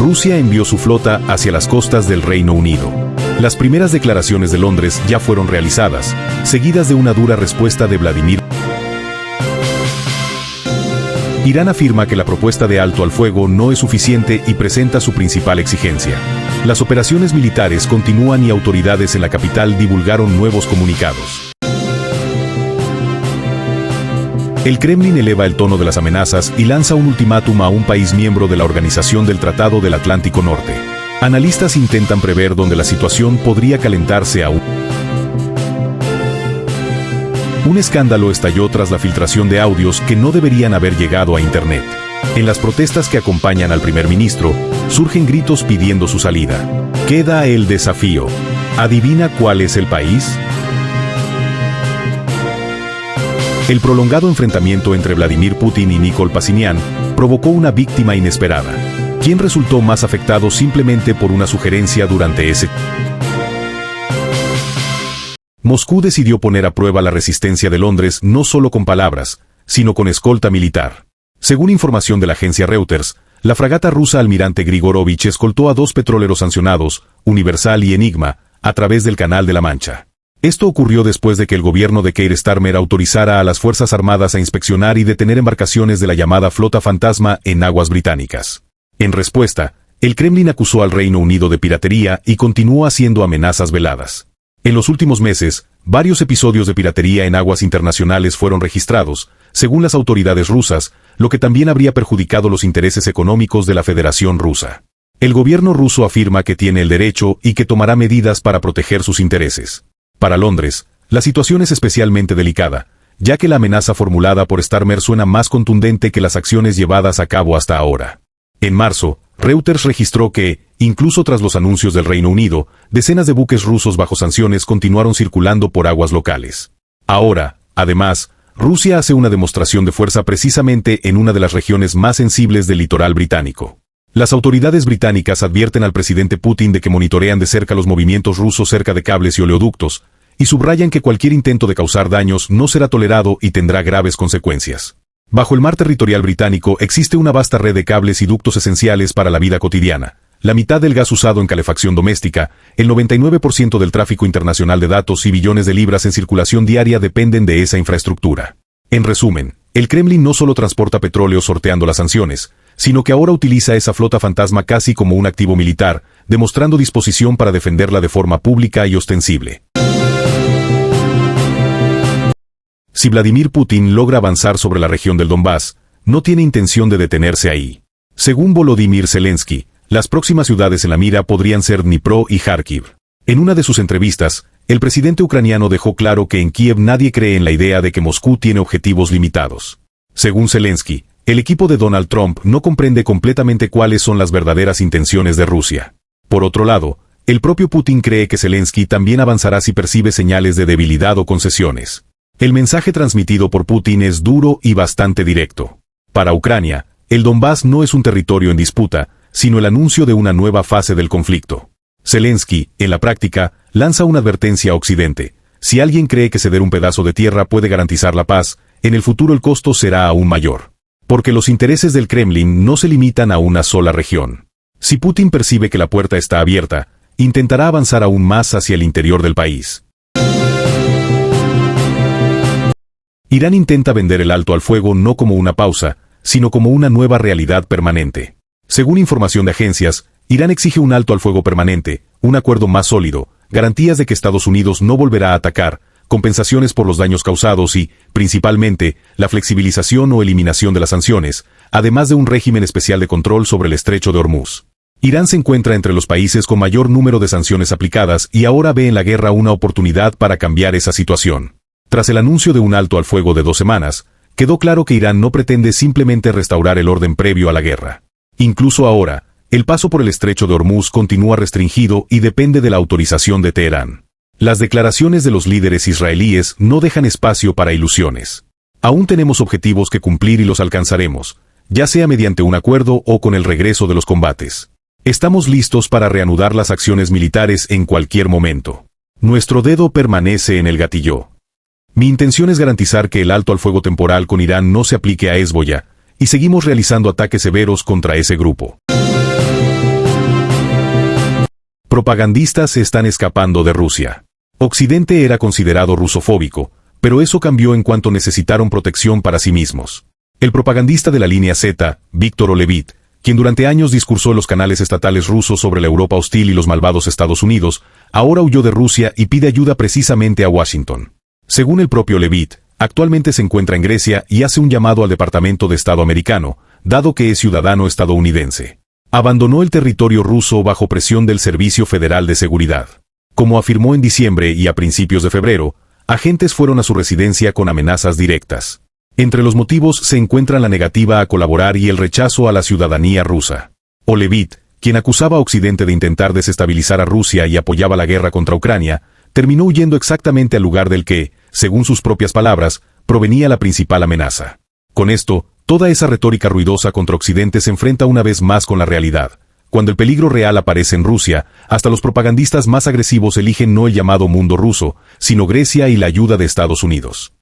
Rusia envió su flota hacia las costas del Reino Unido. Las primeras declaraciones de Londres ya fueron realizadas, seguidas de una dura respuesta de Vladimir. Irán afirma que la propuesta de alto al fuego no es suficiente y presenta su principal exigencia. Las operaciones militares continúan y autoridades en la capital divulgaron nuevos comunicados. El Kremlin eleva el tono de las amenazas y lanza un ultimátum a un país miembro de la Organización del Tratado del Atlántico Norte. Analistas intentan prever dónde la situación podría calentarse aún. Un escándalo estalló tras la filtración de audios que no deberían haber llegado a Internet. En las protestas que acompañan al primer ministro, surgen gritos pidiendo su salida. Queda el desafío. ¿Adivina cuál es el país? El prolongado enfrentamiento entre Vladimir Putin y Nikol Pashinyan provocó una víctima inesperada, quien resultó más afectado simplemente por una sugerencia durante ese. Moscú decidió poner a prueba la resistencia de Londres no solo con palabras, sino con escolta militar. Según información de la agencia Reuters, la fragata rusa Almirante Grigorovich escoltó a 2 petroleros sancionados, Universal y Enigma, a través del Canal de la Mancha. Esto ocurrió después de que el gobierno de Keir Starmer autorizara a las Fuerzas Armadas a inspeccionar y detener embarcaciones de la llamada Flota Fantasma en aguas británicas. En respuesta, el Kremlin acusó al Reino Unido de piratería y continuó haciendo amenazas veladas. En los últimos meses, varios episodios de piratería en aguas internacionales fueron registrados, según las autoridades rusas, lo que también habría perjudicado los intereses económicos de la Federación Rusa. El gobierno ruso afirma que tiene el derecho y que tomará medidas para proteger sus intereses. Para Londres, la situación es especialmente delicada, ya que la amenaza formulada por Starmer suena más contundente que las acciones llevadas a cabo hasta ahora. En marzo, Reuters registró que, incluso tras los anuncios del Reino Unido, decenas de buques rusos bajo sanciones continuaron circulando por aguas locales. Ahora, además, Rusia hace una demostración de fuerza precisamente en una de las regiones más sensibles del litoral británico. Las autoridades británicas advierten al presidente Putin de que monitorean de cerca los movimientos rusos cerca de cables y oleoductos, y subrayan que cualquier intento de causar daños no será tolerado y tendrá graves consecuencias. Bajo el mar territorial británico existe una vasta red de cables y ductos esenciales para la vida cotidiana, la mitad del gas usado en calefacción doméstica, el 99% del tráfico internacional de datos y billones de libras en circulación diaria dependen de esa infraestructura. En resumen, el Kremlin no solo transporta petróleo sorteando las sanciones, sino que ahora utiliza esa flota fantasma casi como un activo militar, demostrando disposición para defenderla de forma pública y ostensible. Si Vladimir Putin logra avanzar sobre la región del Donbass, no tiene intención de detenerse ahí. Según Volodymyr Zelensky, las próximas ciudades en la mira podrían ser Dnipro y Kharkiv. En una de sus entrevistas, el presidente ucraniano dejó claro que en Kiev nadie cree en la idea de que Moscú tiene objetivos limitados. Según Zelensky, el equipo de Donald Trump no comprende completamente cuáles son las verdaderas intenciones de Rusia. Por otro lado, el propio Putin cree que Zelensky también avanzará si percibe señales de debilidad o concesiones. El mensaje transmitido por Putin es duro y bastante directo. Para Ucrania, el Donbass no es un territorio en disputa, sino el anuncio de una nueva fase del conflicto. Zelensky, en la práctica, lanza una advertencia a Occidente. Si alguien cree que ceder un pedazo de tierra puede garantizar la paz, en el futuro el costo será aún mayor. Porque los intereses del Kremlin no se limitan a una sola región. Si Putin percibe que la puerta está abierta, intentará avanzar aún más hacia el interior del país. Irán intenta vender el alto al fuego no como una pausa, sino como una nueva realidad permanente. Según información de agencias, Irán exige un alto al fuego permanente, un acuerdo más sólido, garantías de que Estados Unidos no volverá a atacar, compensaciones por los daños causados y, principalmente, la flexibilización o eliminación de las sanciones, además de un régimen especial de control sobre el estrecho de Hormuz. Irán se encuentra entre los países con mayor número de sanciones aplicadas y ahora ve en la guerra una oportunidad para cambiar esa situación. Tras el anuncio de un alto al fuego de 2 semanas, quedó claro que Irán no pretende simplemente restaurar el orden previo a la guerra. Incluso ahora, el paso por el estrecho de Hormuz continúa restringido y depende de la autorización de Teherán. Las declaraciones de los líderes israelíes no dejan espacio para ilusiones. Aún tenemos objetivos que cumplir y los alcanzaremos, ya sea mediante un acuerdo o con el regreso de los combates. Estamos listos para reanudar las acciones militares en cualquier momento. Nuestro dedo permanece en el gatillo. Mi intención es garantizar que el alto al fuego temporal con Irán no se aplique a Hezbollah, y seguimos realizando ataques severos contra ese grupo. Propagandistas se están escapando de Rusia. Occidente era considerado rusofóbico, pero eso cambió en cuanto necesitaron protección para sí mismos. El propagandista de la línea Z, Víctor Olevit, quien durante años discursó en los canales estatales rusos sobre la Europa hostil y los malvados Estados Unidos, ahora huyó de Rusia y pide ayuda precisamente a Washington. Según el propio Olevit, actualmente se encuentra en Grecia y hace un llamado al Departamento de Estado americano, dado que es ciudadano estadounidense. Abandonó el territorio ruso bajo presión del Servicio Federal de Seguridad. Como afirmó en diciembre y a principios de febrero, agentes fueron a su residencia con amenazas directas. Entre los motivos se encuentran la negativa a colaborar y el rechazo a la ciudadanía rusa. Olevit, quien acusaba a Occidente de intentar desestabilizar a Rusia y apoyaba la guerra contra Ucrania, terminó huyendo exactamente al lugar del que, según sus propias palabras, provenía la principal amenaza. Con esto, toda esa retórica ruidosa contra Occidente se enfrenta una vez más con la realidad. Cuando el peligro real aparece en Rusia, hasta los propagandistas más agresivos eligen no el llamado mundo ruso, sino Grecia y la ayuda de Estados Unidos.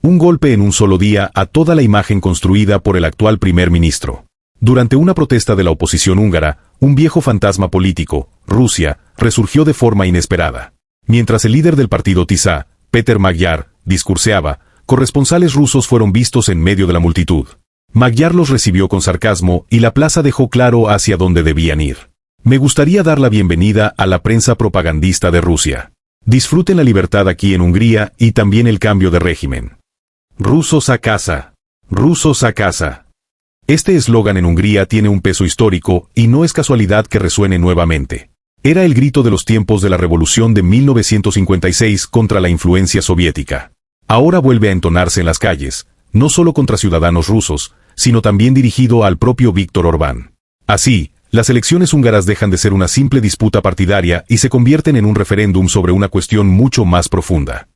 Un golpe en un solo día a toda la imagen construida por el actual primer ministro. Durante una protesta de la oposición húngara, un viejo fantasma político, Rusia, resurgió de forma inesperada. Mientras el líder del partido Tisza, Péter Magyar, discurseaba, corresponsales rusos fueron vistos en medio de la multitud. Magyar los recibió con sarcasmo y la plaza dejó claro hacia dónde debían ir. Me gustaría dar la bienvenida a la prensa propagandista de Rusia. Disfruten la libertad aquí en Hungría y también el cambio de régimen. Rusos a casa. Rusos a casa. Este eslogan en Hungría tiene un peso histórico y no es casualidad que resuene nuevamente. Era el grito de los tiempos de la revolución de 1956 contra la influencia soviética. Ahora vuelve a entonarse en las calles, no solo contra ciudadanos rusos, sino también dirigido al propio Víctor Orbán. Así, las elecciones húngaras dejan de ser una simple disputa partidaria y se convierten en un referéndum sobre una cuestión mucho más profunda.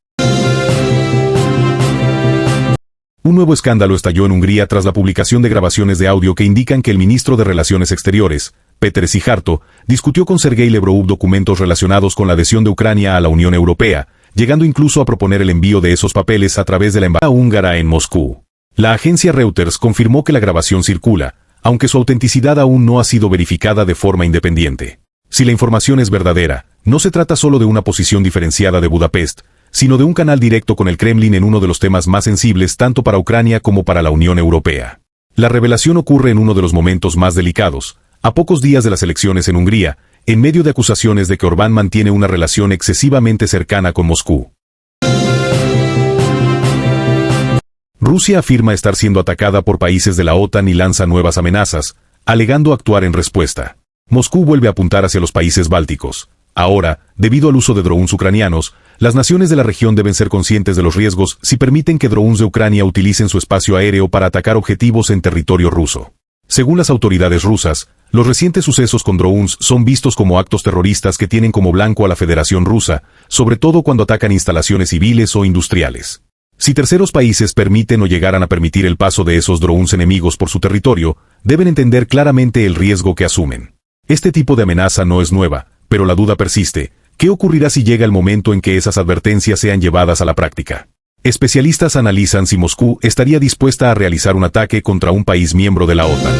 Un nuevo escándalo estalló en Hungría tras la publicación de grabaciones de audio que indican que el ministro de Relaciones Exteriores, Péter Szijjártó, discutió con Sergei Lavrov documentos relacionados con la adhesión de Ucrania a la Unión Europea, llegando incluso a proponer el envío de esos papeles a través de la embajada húngara en Moscú. La agencia Reuters confirmó que la grabación circula, aunque su autenticidad aún no ha sido verificada de forma independiente. Si la información es verdadera, no se trata solo de una posición diferenciada de Budapest, sino de un canal directo con el Kremlin en uno de los temas más sensibles tanto para Ucrania como para la Unión Europea. La revelación ocurre en uno de los momentos más delicados, a pocos días de las elecciones en Hungría, en medio de acusaciones de que Orbán mantiene una relación excesivamente cercana con Moscú. Rusia afirma estar siendo atacada por países de la OTAN y lanza nuevas amenazas, alegando actuar en respuesta. Moscú vuelve a apuntar hacia los países bálticos. Ahora, debido al uso de drones ucranianos, las naciones de la región deben ser conscientes de los riesgos si permiten que drones de Ucrania utilicen su espacio aéreo para atacar objetivos en territorio ruso. Según las autoridades rusas, los recientes sucesos con drones son vistos como actos terroristas que tienen como blanco a la Federación Rusa, sobre todo cuando atacan instalaciones civiles o industriales. Si terceros países permiten o llegaran a permitir el paso de esos drones enemigos por su territorio, deben entender claramente el riesgo que asumen. Este tipo de amenaza no es nueva, pero la duda persiste. ¿Qué ocurrirá si llega el momento en que esas advertencias sean llevadas a la práctica? Especialistas analizan si Moscú estaría dispuesta a realizar un ataque contra un país miembro de la OTAN.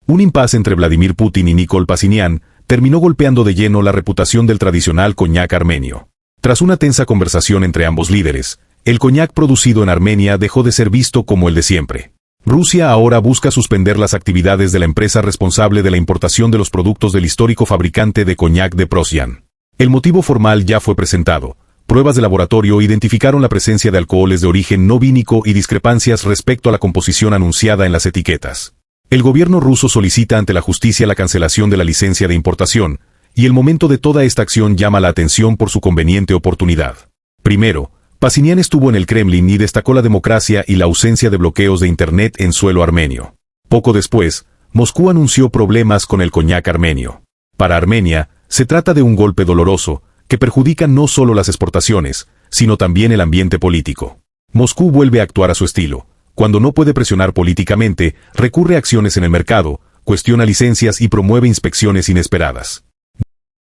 Un impasse entre Vladimir Putin y Nikol Pashinyan terminó golpeando de lleno la reputación del tradicional coñac armenio. Tras una tensa conversación entre ambos líderes, el coñac producido en Armenia dejó de ser visto como el de siempre. Rusia ahora busca suspender las actividades de la empresa responsable de la importación de los productos del histórico fabricante de coñac de Prosian. El motivo formal ya fue presentado. Pruebas de laboratorio identificaron la presencia de alcoholes de origen no vínico y discrepancias respecto a la composición anunciada en las etiquetas. El gobierno ruso solicita ante la justicia la cancelación de la licencia de importación, y el momento de toda esta acción llama la atención por su conveniente oportunidad. Primero, Pashinyan estuvo en el Kremlin y destacó la democracia y la ausencia de bloqueos de Internet en suelo armenio. Poco después, Moscú anunció problemas con el coñac armenio. Para Armenia, se trata de un golpe doloroso, que perjudica no solo las exportaciones, sino también el ambiente político. Moscú vuelve a actuar a su estilo. Cuando no puede presionar políticamente, recurre a acciones en el mercado, cuestiona licencias y promueve inspecciones inesperadas.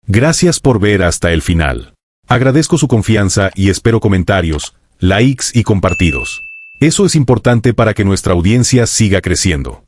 Gracias por ver hasta el final. Agradezco su confianza y espero comentarios, likes y compartidos. Eso es importante para que nuestra audiencia siga creciendo.